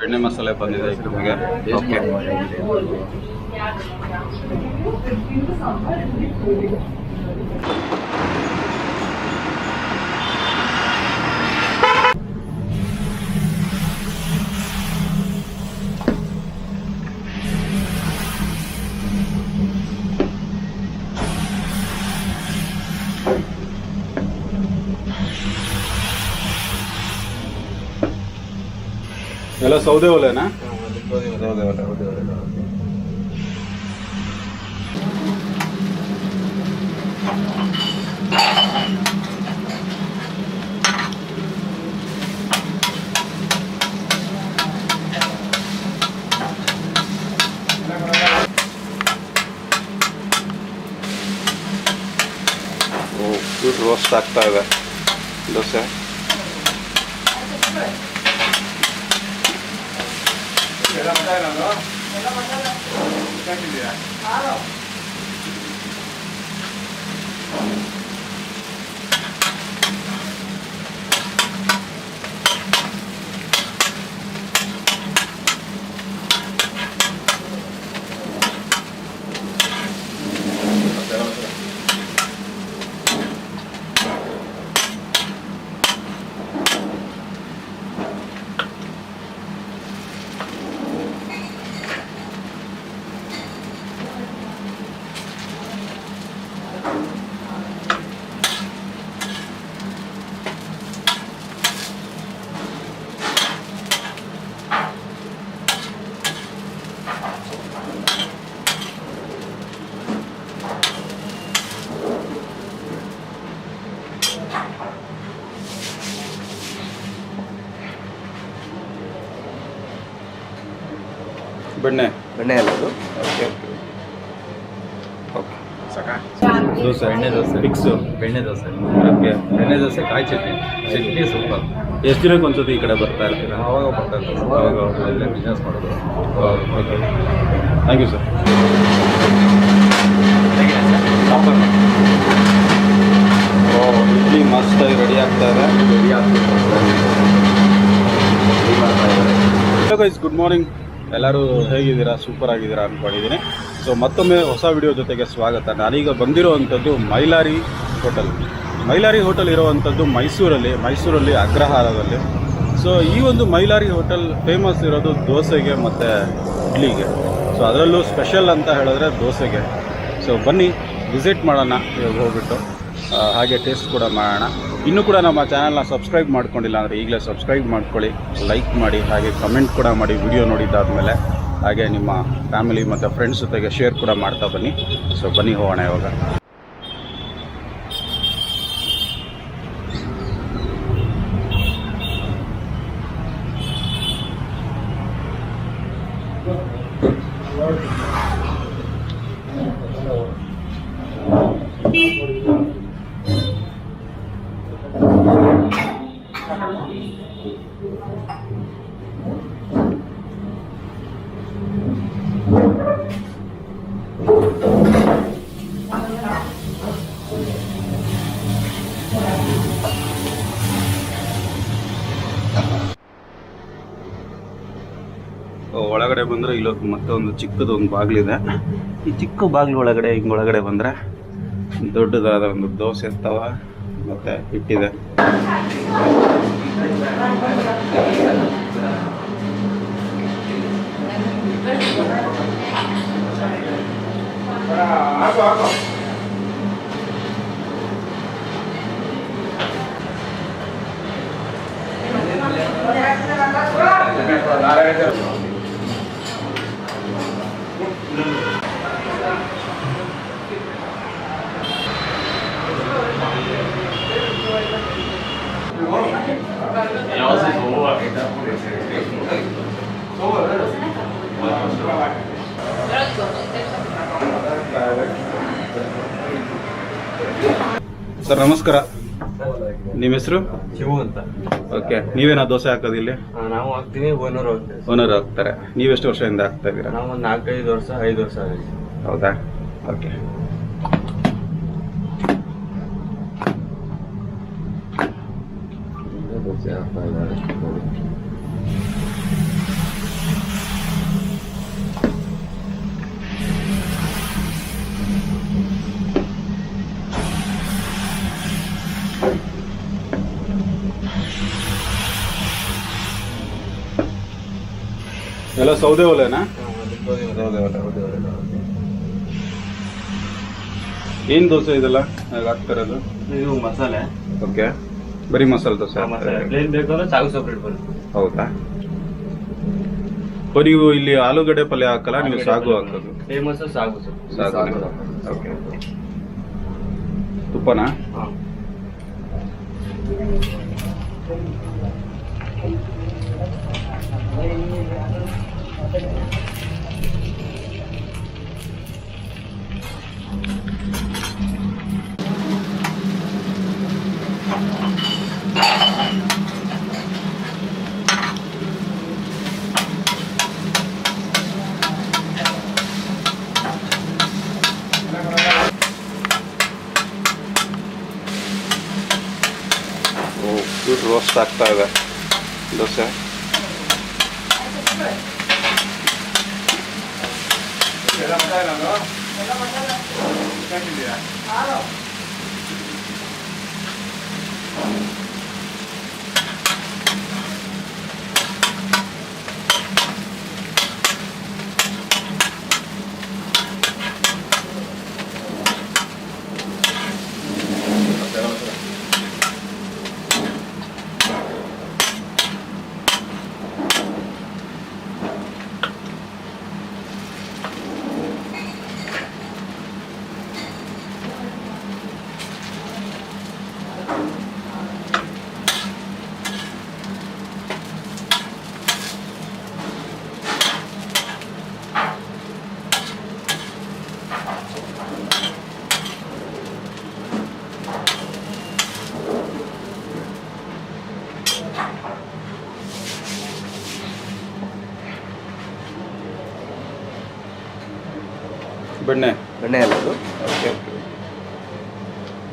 ಬೆಣ್ಣೆ ಮಸಾಲೆ ಬಂದಿದೆ ನಮಗೆ. ಓಕೆ, ಎಲ್ಲ ಸೌದೆ ಒಲೆನಾ? ರೋಸ್ಟ್ ಆಗ್ತಾ ಇದೆ ದೋಸೆ. ಬೆಣ್ಣೆ ಅಲ್ಲ ಅದು. ಓಕೆ ಓಕೆ ಸಾಕಾ? ದೋಸೆ, ಎಣ್ಣೆ ದೋಸೆ, ಫಿಕ್ಸು ಬೆಣ್ಣೆ ದೋಸೆ, ಓಕೆ. ಎಣ್ಣೆ ದೋಸೆ, ಕಾಯಿ ಚಟ್ನಿ, ಚಟ್ನಿ ಸೂಪರ್. ಎಷ್ಟು ದಿನಕ್ಕೆ ಒಂದ್ಸತಿ ಈ ಕಡೆ ಬರ್ತಾ ಇರ್ತೀರಾ? ಆವಾಗ ಬರ್ತಾರೆ, ಅವಾಗ ಅಲ್ಲೇ ಬಿಸ್ನೆಸ್ ಮಾಡೋದು. Okay, thank you sir. Idli ಮಸ್ತಾಗಿ ರೆಡಿ ಆಗ್ತಾ ಇದೆ. Hello guys, good morning. ಎಲ್ಲರೂ ಹೇಗಿದ್ದೀರಾ? ಸೂಪರ್ ಆಗಿದ್ದೀರಾ ಅಂದ್ಕೊಂಡಿದ್ದೀನಿ. ಸೊ ಮತ್ತೊಮ್ಮೆ ಹೊಸ ವಿಡಿಯೋ ಜೊತೆಗೆ ಸ್ವಾಗತ. ನಾನೀಗ ಬಂದಿರೋವಂಥದ್ದು ಮೈಲಾರಿ ಹೋಟೆಲ್. ಮೈಲಾರಿ ಹೋಟೆಲ್ ಇರೋವಂಥದ್ದು ಮೈಸೂರಲ್ಲಿ ಅಗ್ರಹಾರದಲ್ಲಿ. ಸೊ ಈ ಒಂದು ಮೈಲಾರಿ ಹೋಟೆಲ್ ಫೇಮಸ್ ಇರೋದು ದೋಸೆಗೆ ಮತ್ತು ಇಡ್ಲಿಗೆ. ಸೊ ಅದರಲ್ಲೂ ಸ್ಪೆಷಲ್ ಅಂತ ಹೇಳಿದ್ರೆ ದೋಸೆಗೆ. ಸೊ ಬನ್ನಿ ವಿಸಿಟ್ ಮಾಡೋಣ ಇವಾಗ ಹೋಗ್ಬಿಟ್ಟು, ಹಾಗೆ ಟೇಸ್ಟ್ ಕೂಡ ಮಾಡೋಣ. ಇನ್ನೂ ಕೂಡ ನಮ್ಮ ಚಾನಲ್ನ ಸಬ್ಸ್ಕ್ರೈಬ್ ಮಾಡ್ಕೊಂಡಿಲ್ಲ ಅಂದರೆ ಈಗಲೇ ಸಬ್ಸ್ಕ್ರೈಬ್ ಮಾಡ್ಕೊಳ್ಳಿ, ಲೈಕ್ ಮಾಡಿ, ಹಾಗೆ ಕಮೆಂಟ್ ಕೂಡ ಮಾಡಿ ವಿಡಿಯೋ ನೋಡಿದ್ದಾದಮೇಲೆ. ಹಾಗೆ ನಿಮ್ಮ ಫ್ಯಾಮಿಲಿ ಮತ್ತು ಫ್ರೆಂಡ್ಸ್ ಜೊತೆಗೆ ಶೇರ್ ಕೂಡ ಮಾಡ್ತಾ ಬನ್ನಿ. ಸೊ ಬನ್ನಿ ಹೋಗೋಣ ಇವಾಗ. ಒಳಗಡೆ ಬಂದರೆ ಇಲ್ಲೊಂದು ಮತ್ತೆ ಒಂದು ಚಿಕ್ಕದೊಂದು ಬಾಗಿಲಿದೆ. ಈ ಚಿಕ್ಕ ಬಾಗಿಲು ಒಳಗಡೆ ಒಳಗಡೆ ಬಂದರೆ ದೊಡ್ಡದಾದ ಒಂದು ದೋಸೆ ತವ ಮತ್ತು ಹಿಟ್ಟಿದೆ. ಸರ್ ನಮಸ್ಕಾರ, ನಿಮ್ಮ ಹೆಸರು? ಶಿವು ಅಂತ. ಓಕೆ, ನೀವೇನಾ ದೋಸೆ ಹಾಕೋದು ಇಲ್ಲಿ? ನಾವು ಹಾಕ್ತೀವಿ, ಓನರ್ ಹೋಗ್ತೀವಿ. ಓನರ್ ಹಾಕ್ತಾರೆ. ನೀವೆಷ್ಟು ವರ್ಷದಿಂದ ಹಾಕ್ತಾ ಇದ್ದೀರಾ? ನಾವು ಒಂದು 4-5 ವರ್ಷ 5 ವರ್ಷ ಆಗಿದೆ. ಹೌದಾ? ಓಕೆ. ದೋಸೆ ಹಾಕ್ತಾ ಇದ್ದಾರೆ. ಎಲ್ಲ ಸೌದೆ ಒಲೆನಾ? ಏನು ದೋಸೆ ಇದೆಲ್ಲ ಹಾಕ್ತಿರೋದು? ಇದು ಮಸಾಲೆ. ಓಕೆ, ಬರೀ ಮಸಾಲೆ ದೋಸೆ. ಪ್ಲೇನ್ ಬೇಕು ಅಂದ್ರೆ ಸಾಗು ಸಪ್ರೇಟ್ ಬರುತ್ತೆ. ಹೌದಾ? ನೀವು ಇಲ್ಲಿ ಆಲೂಗಡ್ಡೆ ಪಲ್ಯ ಹಾಕಲ್ಲ, ನೀವು ಸಾಗು ಹಾಕೋದು? ಫೇಮಸ್ ಸಾಗು ಸಾಗು. ಓಕೆ, ತುಪ್ಪನಾ? ಹಾಂ. ಗುಡ್ ರೋಸ್ಟ್ ಆಗ್ತಾ ಇದೆ ದೋಸೆ. ಬೆಣ್ಣೆ ಅಲ್ಲ ಅದು. Okay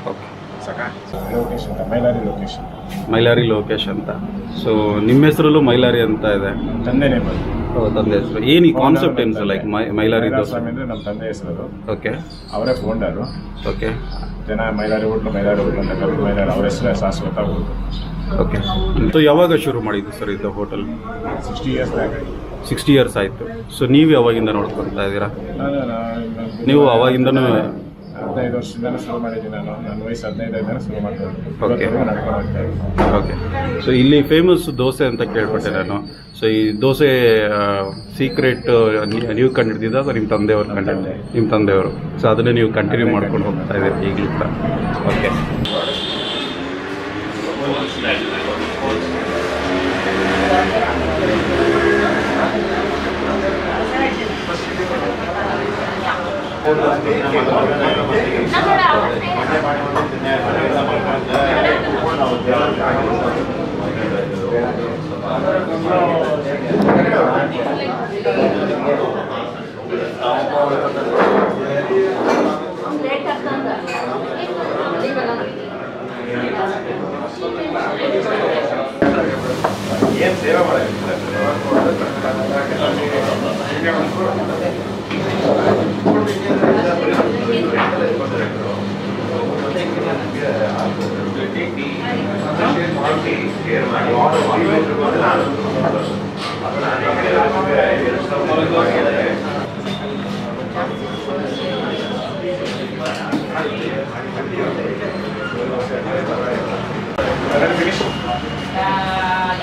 okay. Location Mylari location. Mylari Lokesh ಅಂತ. ಸೊ ನಿಮ್ಮ ಹೆಸರಲ್ಲೂ ಮೈಲಾರಿ ಅಂತ ಇದೆ? ತಂದೆನೇ ಬಂದು. ತಂದೆ ಹೆಸರು ಏನು? ಈ ಕಾನ್ಸೆಪ್ಟ್ ಏನು ಸರ್? ಲೈಕ್ ಮೈಲಾರಿ ದೋಸೆ ಸ್ವಾಮಿ ಅಂದರೆ ನಮ್ಮ ತಂದೆ ಹೆಸರು. ಓಕೆ ಅವರೇ ಫೌಂಡರು. ಓಕೆ ಜನ ಮೈಲಾರಿ ಹೋಟ್ಲು ಅಂತ ಕರೆದು ಮೈಲಾರಿ ಅವ್ರ ಹೆಸರೇ ಶಾಶ್ವತ ಹೋಟ್ಲು. ಓಕೆ. ಸೊ ಯಾವಾಗ ಶುರು ಮಾಡಿದ್ದು ಸರ್ ಇದು ಹೋಟೆಲ್? 60 years back. 60 ಇಯರ್ಸ್ ಆಯಿತು. ಸೊ ನೀವು ಯಾವಾಗಿಂದ ನೋಡ್ಕೊತಾ ಇದ್ದೀರಾ? ನಾನು ನೀವು ಅವಾಗಿಂದನೂ 15 ವರ್ಷದಿಂದನೂ ಶುರು ಮಾಡಿದ್ದೀನಿ. ನನ್ನ ವಯಸ್ಸು 15 ಶುರು ಮಾಡ್ತೀನಿ. ಓಕೆ ನಡ್ಕೊಂಡು ಹೋಗ್ತಾ ಇದ್ದೀನಿ. ಓಕೆ. ಸೊ ಇಲ್ಲಿ ಫೇಮಸ್ ದೋಸೆ ಅಂತ ಕೇಳ್ಪಟ್ಟೆ ನಾನು. ಸೊ ಈ ದೋಸೆ ಸೀಕ್ರೆಟ್ ನೀವು ಕಂಡಿಡ್ದಿದ್ದಾಗ ನಿಮ್ಮ ತಂದೆಯವರು ನಿಮ್ಮ ತಂದೆಯವರು. ಸೊ ಅದನ್ನೇ ನೀವು ಕಂಟಿನ್ಯೂ ಮಾಡ್ಕೊಂಡು ಹೋಗ್ತಾ ಇದ್ದೀರಿ ಈಗಲೂ ಕೂಡ. ಓಕೆ. ಏನು ಸೇವೆ ಮಾಡೋದು?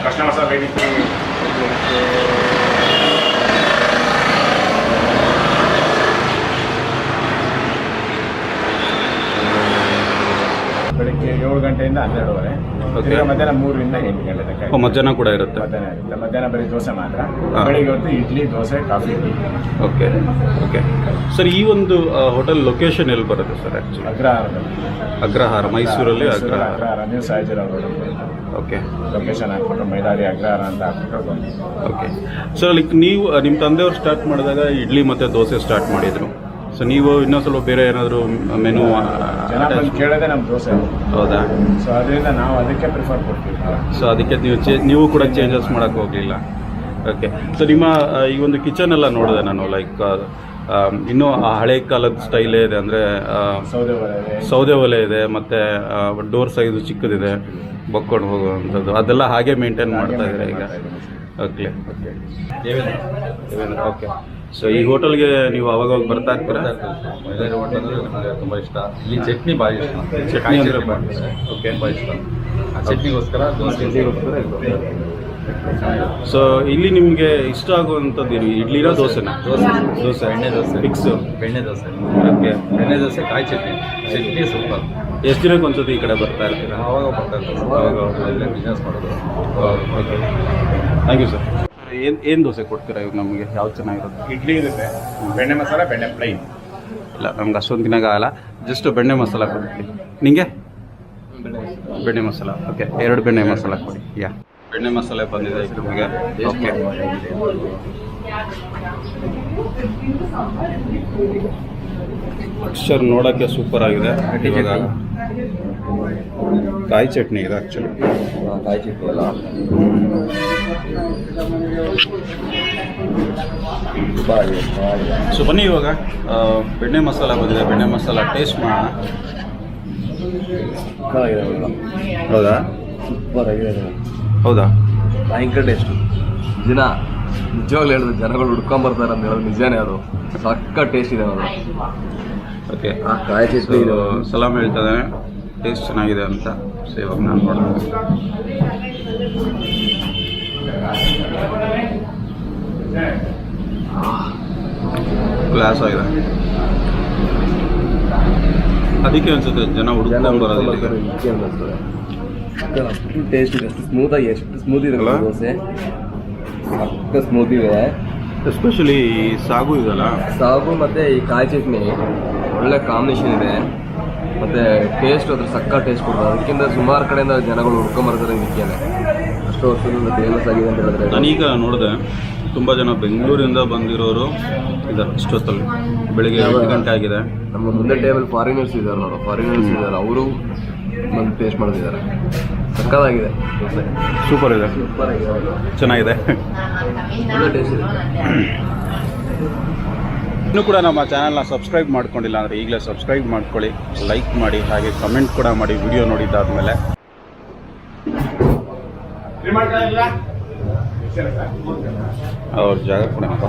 Customers are ready to ಬೆಳಿಗ್ಗೆ 7 ಗಂಟೆಯಿಂದ 12:30. Okay. ಈಗ ಮಧ್ಯಾಹ್ನ 3ರಿಂದ 8 ಗಂಟೆ ತನಕ. ಮಧ್ಯಾಹ್ನ ಕೂಡ ಇರುತ್ತೆ? ಮಧ್ಯಾಹ್ನ ಇರುತ್ತೆ. ಮಧ್ಯಾಹ್ನ ಬರೀ ದೋಸೆ ಮಾತ್ರ. ಹಾ. ಬೆಳಿಗ್ಗೆ ಹೊತ್ತು idli, dosa, coffee. Okay okay. Sir ಈ ಒಂದು ಹೋಟೆಲ್ ಲೊಕೇಶನ್ ಎಲ್ಲಿ ಬರುತ್ತೆ ಸರ್ ಆ್ಯಕ್ಚುಲಿ? ಅಗ್ರಹಾರದಲ್ಲಿ. ಅಗ್ರಹಾರ, ಮೈಸೂರಲ್ಲಿ ಅಗ್ರಹಾರ. ಅಗ್ರಹಾರ ನೀವು ಸಾಯಿಜಿರೋ ಓಕೆ ಲೊಕೇಶನ್ ಹಾಕ್ಬಿಟ್ಟು ಮೈಲಾರಿ ಅಗ್ರಹಾರ ಅಂತ ಹಾಕ್ಬಿಟ್ಟು ಬಂದು. ಓಕೆ. ಸೊ ಲೈಕ್ ನೀವು ನಿಮ್ಮ ತಂದೆಯವರು ಸ್ಟಾರ್ಟ್ ಮಾಡಿದಾಗ ಇಡ್ಲಿ ಮತ್ತು ದೋಸೆ ಸ್ಟಾರ್ಟ್ ಮಾಡಿದರು. ಸೊ ನೀವು ಇನ್ನೂ ಸ್ವಲ್ಪ ಬೇರೆ ಏನಾದರೂ ಮೆನು ಜನ ಬಂದು ಕೇಳೋದೇ ನಮ್ಮ ದೋಸೆ. ಹೌದಾ? ಸೊ ಅದರಿಂದ ನಾವು ಅದಕ್ಕೆ ಪ್ರಿಫರ್ ಕೊಡ್ತೀವಿ. ಸೊ ಅದಕ್ಕೆ ನೀವು ಕೂಡ ಚೇಂಜಸ್ ಮಾಡೋಕ್ಕೆ ಹೋಗಲಿಲ್ಲ. ಓಕೆ. ಸೊ ನಿಮ್ಮ ಈ ಒಂದು ಕಿಚನ್ ಎಲ್ಲ ನೋಡಿದೆ ನಾನು. ಲೈಕ್ ಇನ್ನೂ ಆ ಹಳೆ ಕಾಲದ ಸ್ಟೈಲೇ ಇದೆ, ಅಂದರೆ ಸೌದೆ ಒಲೆ ಇದೆ, ಮತ್ತು ಡೋರ್ ಸೈಜು ಚಿಕ್ಕದಿದೆ, ಬಕ್ಕೊಂಡು ಹೋಗುವಂಥದ್ದು. ಅದೆಲ್ಲ ಹಾಗೆ ಮೇಂಟೈನ್ ಮಾಡ್ತಾ ಇದ್ದಾರೆ ಈಗ. Okay okay Devendra okay. So ಈ ಹೋಟೆಲ್ಗೆ ನೀವು ಅವಾಗ ಬರ್ತಾ ಇರ್ತೀರಾ? ಮೈಲಾರಿ ಹೋಟೆಲ್ ಅಂದರೆ ನಮಗೆ ತುಂಬ ಇಷ್ಟ. ಇಲ್ಲಿ ಚಟ್ನಿ ಭಾಳ ಇಷ್ಟ. ಚಟ್ನಿ ಅಂದರೆ ಓಕೆ ತುಂಬ ಇಷ್ಟ. ಆ ಚಟ್ನಿಗೋಸ್ಕರ ದೋಸೆ. ಸೊ ಇಲ್ಲಿ ನಿಮಗೆ ಇಷ್ಟ ಆಗುವಂಥದ್ದು ಏನು, ಇಡ್ಲಿನ ದೋಸೆನಾ? ದೋಸೆ ಬೆಣ್ಣೆ ದೋಸೆ ಫಿಕ್ಸು. ಬೆಣ್ಣೆ ದೋಸೆ ಓಕೆ. ಬೆಣ್ಣೆ ದೋಸೆ ಕಾಯಿ ಚಟ್ನಿ. ಚಟ್ನಿ ಸೂಪರ್. ಎಷ್ಟು ದಿನಕ್ಕೆ ಒಂದ್ಸತಿ ಈ ಕಡೆ ಬರ್ತಾ ಇರ್ತೀರಾ? ಆವಾಗ ಬರ್ತಾ ಇರ್ತಾರೆ. ಆವಾಗ ಇಲ್ಲೇ ಬಿಸ್ನೆಸ್ ಮಾಡೋದು. Okay thank you sir. ಏನು ದೋಸೆ ಕೊಡ್ತೀರಾ ಇವಾಗ ನಮಗೆ? ಯಾವ್ದು ಚೆನ್ನಾಗಿರುತ್ತೆ? ಇಡ್ಲಿ ಇರುತ್ತೆ, ಬೆಣ್ಣೆ ಮಸಾಲ, ಬೆಣ್ಣೆ ಪ್ಲೈನ್. ಇಲ್ಲ ನಮ್ಗೆ ಅಷ್ಟೊಂದು ತಿನ್ನೋಕ್ಕಾಗಲ್ಲ, ಜಸ್ಟ್ ಬೆಣ್ಣೆ ಮಸಾಲ ಕೊಡ್ತೀವಿ. ನಿಮಗೆ ಬೆಣ್ಣೆ ಮಸಾಲ ಓಕೆ, 2 ಬೆಣ್ಣೆ ಮಸಾಲ ಕೊಡಿ. ಯಾ ಬೆಣ್ಣೆ ಮಸಾಲೆ ಬಂದಿದೆ ಈಗ ನಮಗೆ. ಓಕೆ ಟೆಕ್ಸ್ಚರ್ ನೋಡೋಕ್ಕೆ ಸೂಪರ್ ಆಗಿದೆ. ಇವಾಗ ಕಾಯಿ ಚಟ್ನಿ ಇದೆ ಆ್ಯಕ್ಚುಲಿ. ಕಾಯಿ ಚಟ್ನಿ ಅಲ್ಲ, ಸೊ ಬನ್ನಿ ಇವಾಗ ಬೆಣ್ಣೆ ಮಸಾಲ ಬಂದಿದೆ, ಬೆಣ್ಣೆ ಮಸಾಲ ಟೇಸ್ಟ್ ಮಾಡೋಣ. ಹೌದಾ? ಸೂಪರ್ ಆಗಿದೆ. ಹೌದಾ? ಭಯಂಕರ ಟೇಸ್ಟ್. ದಿನ ನಿಜವಾಗ್ಲೂ ಹೇಳಿದ್ರು, ಜನಗಳು ಹುಡ್ಕೊಂಬರ್ತಾರೆ ಅಂತ ಹೇಳೋದು ನಿಜಾನೇ. ಅದು ಸಕ್ಕ ಟೇಸ್ಟ್ ಇದೆ ಅದು. ಓಕೆ ಕಾಯಿ ಚಟ್ನಿ ಇದು ಸಲಾಮ್ ಹೇಳ್ತಾ ಇದ್ದಾನೆ ಟೇಸ್ಟ್ ಚೆನ್ನಾಗಿದೆ ಅಂತ. ಸೊ ಇವಾಗ ನಾನು ಮಾಡೋಣ. ಕ್ಲಾಸ್ ಆಗಿದೆ. ಅದಕ್ಕೆ ಅನ್ಸುತ್ತೆ ಜನ ಹುಡುಕೊಂಡು ಬರೋದಿಲ್ಲ. ಅಷ್ಟು ಟೇಸ್ಟ್ ಇದೆ, ಅಷ್ಟು ಸ್ಮೂತ್ ಆಗಿ, ಎಷ್ಟು ಸ್ಮೂತ್ ಇದೆ ಅಲ್ಲ? ದೋಸೆ ಸಕ್ಕ ಸ್ಮೂತ್ ಇದೆ. ಎಸ್ಪೆಷಲಿ ಸಾಗು ಇದಲ್ಲ, ಸಾಗು ಮತ್ತೆ ಈ ಕಾಯಿ ಚಟ್ನಿ ಒಳ್ಳೆ ಕಾಂಬಿನೇಷನ್ ಇದೆ. ಮತ್ತೆ ಟೇಸ್ಟ್ ಅದ್ರ ಸಕ್ಕ ಟೇಸ್ಟ್ ಕೊಡ್ತಾರೆ. ಅದಕ್ಕಿಂತ ಸುಮಾರು ಕಡೆಯಿಂದ ಜನಗಳು ಹುಡ್ಕೊಂಬರ್ತಾರೆ ಇದಕ್ಕೇನೆ. ಅಷ್ಟು ವರ್ಷದಿಂದ ಫೇಮಸ್ ಆಗಿದೆ ಅಂತ ಹೇಳಿದ್ರೆ. ನಾನೀಗ ನೋಡಿದೆ ತುಂಬ ಜನ ಬೆಂಗಳೂರಿಂದ ಬಂದಿರೋರು ಇದ್ದಾರೆ ಇಷ್ಟೊತ್ತಲ್ಲಿ. ಬೆಳಿಗ್ಗೆ 8 ಗಂಟೆ ಆಗಿದೆ. ನಮ್ಮ ಮುಂದೆ ಟೇಬಲ್ ಫಾರಿನರ್ಸ್ ಇದ್ದಾರೆ ನೋಡು, ಫಾರಿನರ್ಸ್ ಇದ್ದಾರೆ, ಅವರು ಬಂದು ಟೇಸ್ಟ್ ಮಾಡ್ತಿದ್ದಾರೆ. ಸಕ್ಕತ್ತಾಗಿದೆ ದೋಸೆ, ಸೂಪರ್ ಇದೆ, ಸೂಪರ್ ಆಗಿದೆ, ಚೆನ್ನಾಗಿದೆ, ಒಳ್ಳೆ ಟೇಸ್ಟ್ ಇದೆ. ಇನ್ನೂ ಕೂಡ ನಮ್ಮ ಚಾನಲ್ನ ಸಬ್ಸ್ಕ್ರೈಬ್ ಮಾಡ್ಕೊಂಡಿಲ್ಲ ಅಂದರೆ ಈಗಲೇ ಸಬ್ಸ್ಕ್ರೈಬ್ ಮಾಡ್ಕೊಳ್ಳಿ, ಲೈಕ್ ಮಾಡಿ, ಹಾಗೆ ಕಮೆಂಟ್ ಕೂಡ ಮಾಡಿ ವಿಡಿಯೋ ನೋಡಿದ್ದಾದಮೇಲೆ. ಅವ್ರ ಜಾಗ ಕೊಡಪ್ಪ.